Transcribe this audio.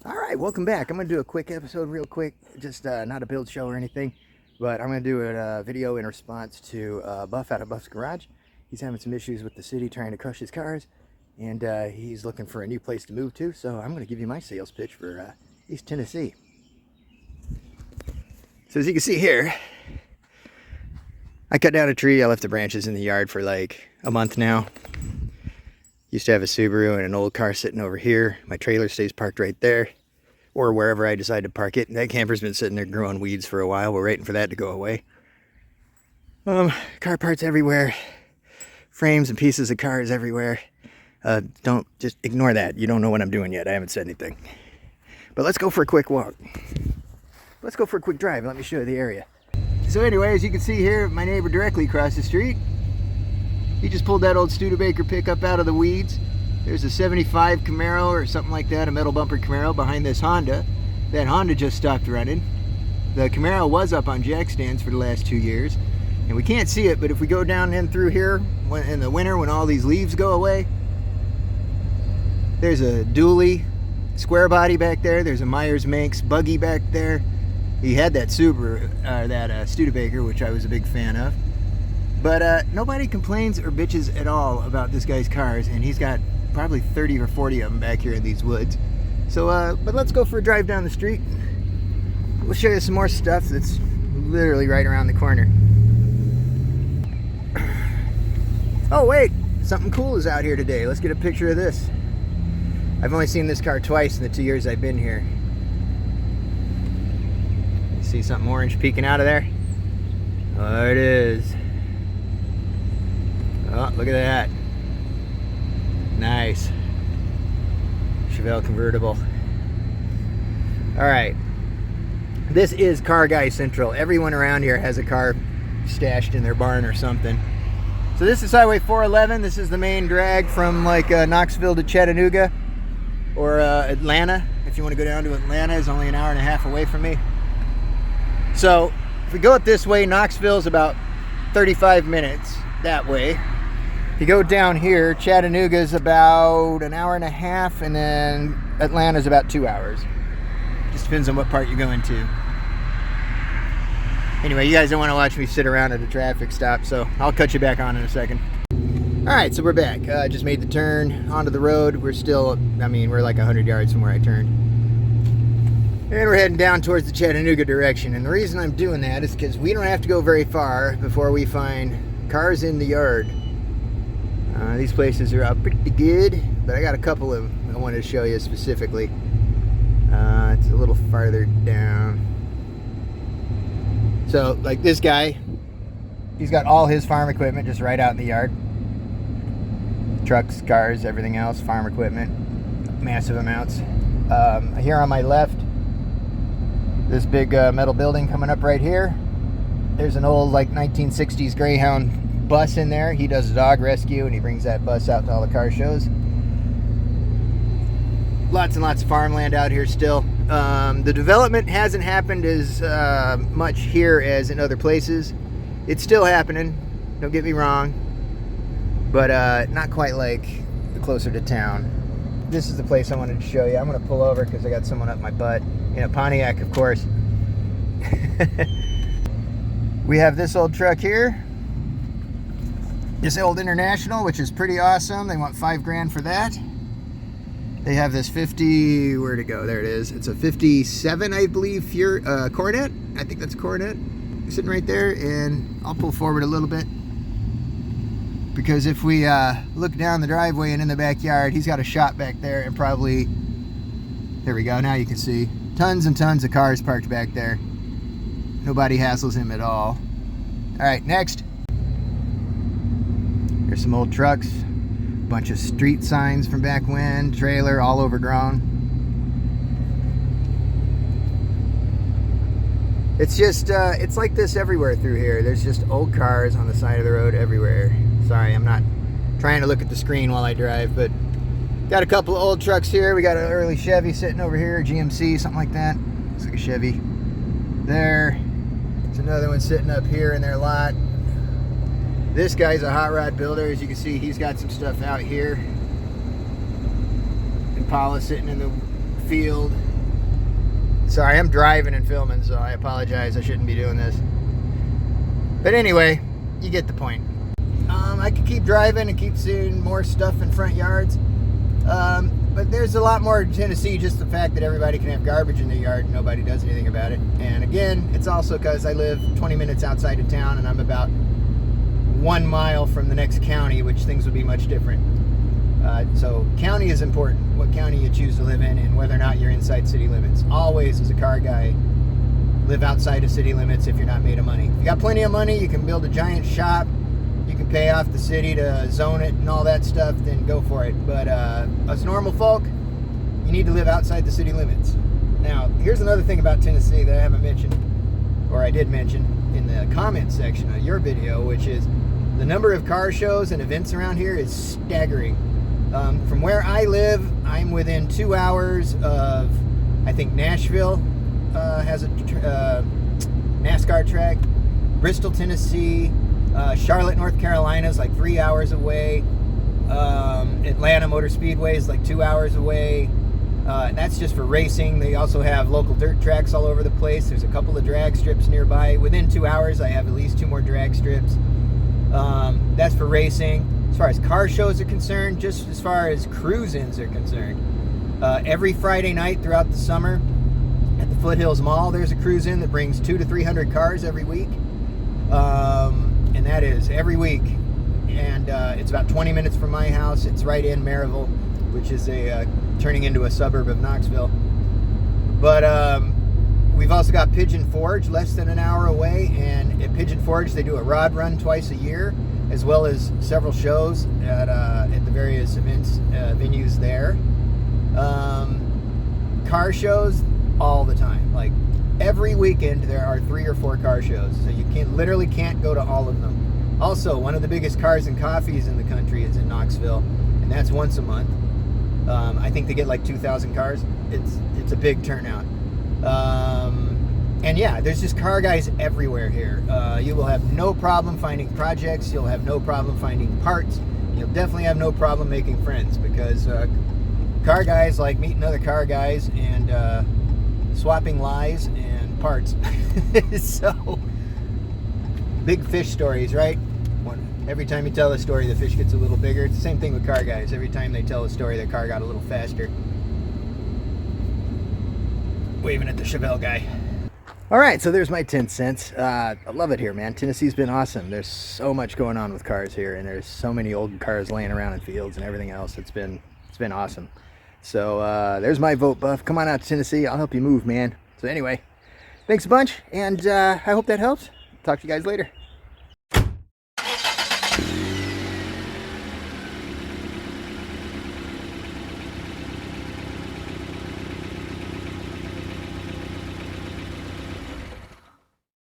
All right, welcome back. I'm going to do a quick episode real quick, just not a build show or anything, but I'm going to do a video in response to Buff out of Buff's Garage. He's having some issues with the city trying to crush his cars, and he's looking for a new place to move to, so I'm going to give you my sales pitch for East Tennessee. So as you can see here, I cut down a tree. I left the branches in the yard for like a month now. Used to have a Subaru and an old car sitting over here. My trailer stays parked right there, or wherever I decide to park it. That camper's been sitting there growing weeds for a while. We're waiting for that to go away. Car parts everywhere. Frames and pieces of cars everywhere. Don't just ignore that. You don't know what I'm doing yet. I haven't said anything. But let's go for a quick walk. Let's go for a quick drive. Let me show you the area. So anyway, as you can see here, my neighbor directly across the street, he just pulled that old Studebaker pickup out of the weeds. There's a 75 Camaro or something like that, a metal bumper Camaro behind this Honda. That Honda just stopped running. The Camaro was up on jack stands for the last 2 years. And we can't see it, but if we go down in through here in the winter when all these leaves go away, there's a dually square body back there. There's a Myers-Manx buggy back there. He had that Subaru, that Studebaker, which I was a big fan of. But nobody complains or bitches at all about this guy's cars, and he's got probably 30 or 40 of them back here in these woods. So, but let's go for a drive down the street. We'll show you some more stuff that's literally right around the corner. Oh wait, something cool is out here today. Let's get a picture of this. I've only seen this car twice in the 2 years I've been here. You see something orange peeking out of there? Oh, it is. Oh, look at that. Nice. Chevelle convertible. Alright. This is Car Guy Central. Everyone around here has a car stashed in their barn or something. So this is Highway 411. This is the main drag from like Knoxville to Chattanooga or Atlanta. If you want to go down to Atlanta, it's only an hour and a half away from me. So if we go up this way, Knoxville's about 35 minutes that way. If you go down here, Chattanooga's about an hour and a half, and then Atlanta's about 2 hours. Just depends on what part you're going to. Anyway, you guys don't want to watch me sit around at a traffic stop, so I'll cut you back on in a second. Alright, so we're back. Just made the turn onto the road. We're still, we're like 100 yards from where I turned. And we're heading down towards the Chattanooga direction. And the reason I'm doing that is because we don't have to go very far before we find cars in the yard. These places are out pretty good, but I got a couple of them I wanted to show you specifically. It's a little farther down. So, like this guy, he's got all his farm equipment just right out in the yard. Trucks, cars, everything else, farm equipment, massive amounts. Here on my left, this big metal building coming up right here. There's an old like 1960s Greyhound bus in there. He does dog rescue and he brings that bus out to all the car shows. Lots and lots of farmland out here still. The development hasn't happened as much here as in other places. It's still happening, don't get me wrong, but not quite like closer to town. This is the place I wanted to show you. I'm going to pull over because I got someone up my butt in a Pontiac, of course. We have this old truck here. This old International, which is pretty awesome. They want $5 grand for that. They have this 50, where'd it go? There it is. It's a 57, I believe, Coronet. I think that's Coronet. Sitting right there, and I'll pull forward a little bit. Because if we look down the driveway and in the backyard, he's got a shop back there and probably, there we go, now you can see. Tons and tons of cars parked back there. Nobody hassles him at all. Alright, next. There's some old trucks, bunch of street signs from back when, trailer all overgrown. It's just, it's like this everywhere through here. There's just old cars on the side of the road everywhere. Sorry, I'm not trying to look at the screen while I drive, but got a couple of old trucks here. We got an early Chevy sitting over here, GMC, something like that. Looks like a Chevy. There's another one sitting up here in their lot. This guy's a hot rod builder. As you can see, he's got some stuff out here. Impala sitting in the field. Sorry, I'm driving and filming, so I apologize. I shouldn't be doing this. But anyway, you get the point. I could keep driving and keep seeing more stuff in front yards. But there's a lot more in Tennessee, just the fact that everybody can have garbage in their yard and nobody does anything about it. And again, it's also because I live 20 minutes outside of town and I'm about 1 mile from the next county, which things would be much different. So county is important, what county you choose to live in and whether or not you're inside city limits. Always, as a car guy, live outside of city limits if you're not made of money. If you got plenty of money, you can build a giant shop, you can pay off the city to zone it and all that stuff, then go for it. But us normal folk, you need to live outside the city limits. Now, here's another thing about Tennessee that I haven't mentioned, or I did mention in the comment section of your video, which is the number of car shows and events around here is staggering. From where I live, I'm within 2 hours of, I think Nashville has a NASCAR track, Bristol, Tennessee, Charlotte, North Carolina is like 3 hours away, Atlanta Motor Speedway is like 2 hours away. And that's just for racing. They also have local dirt tracks all over the place. There's a couple of drag strips nearby. Within 2 hours, I have at least 2 more drag strips. That's for racing. As far as car shows are concerned, just as far as cruise-ins are concerned, every Friday night throughout the summer at the Foothills Mall, there's a cruise-in that brings 200 to 300 cars every week. And that is every week. And it's about 20 minutes from my house. It's right in Maryville, which is turning into a suburb of Knoxville. But we've also got Pigeon Forge, less than an hour away. And at Pigeon Forge, they do a rod run twice a year, as well as several shows at the various events, venues there. Car shows all the time. Like every weekend there are 3 or 4 car shows, so you literally can't go to all of them. Also, one of the biggest cars and coffees in the country is in Knoxville, and that's once a month. I think they get like 2,000 cars. It's a big turnout. And yeah, there's just car guys everywhere here. You will have no problem finding projects. You'll have no problem finding parts. You'll definitely have no problem making friends, because car guys like meeting other car guys and swapping lies and parts. So, big fish stories, right? Every time you tell a story, the fish gets a little bigger. It's the same thing with car guys. Every time they tell a story, their car got a little faster. Waving at the Chevelle guy. All right, so there's my 10 cents. I love it here, man. Tennessee's been awesome. There's so much going on with cars here, and there's so many old cars laying around in fields and everything else. It's been awesome. So there's my vote, Buff. Come on out to Tennessee. I'll help you move, man. So anyway, thanks a bunch, and I hope that helps. Talk to you guys later.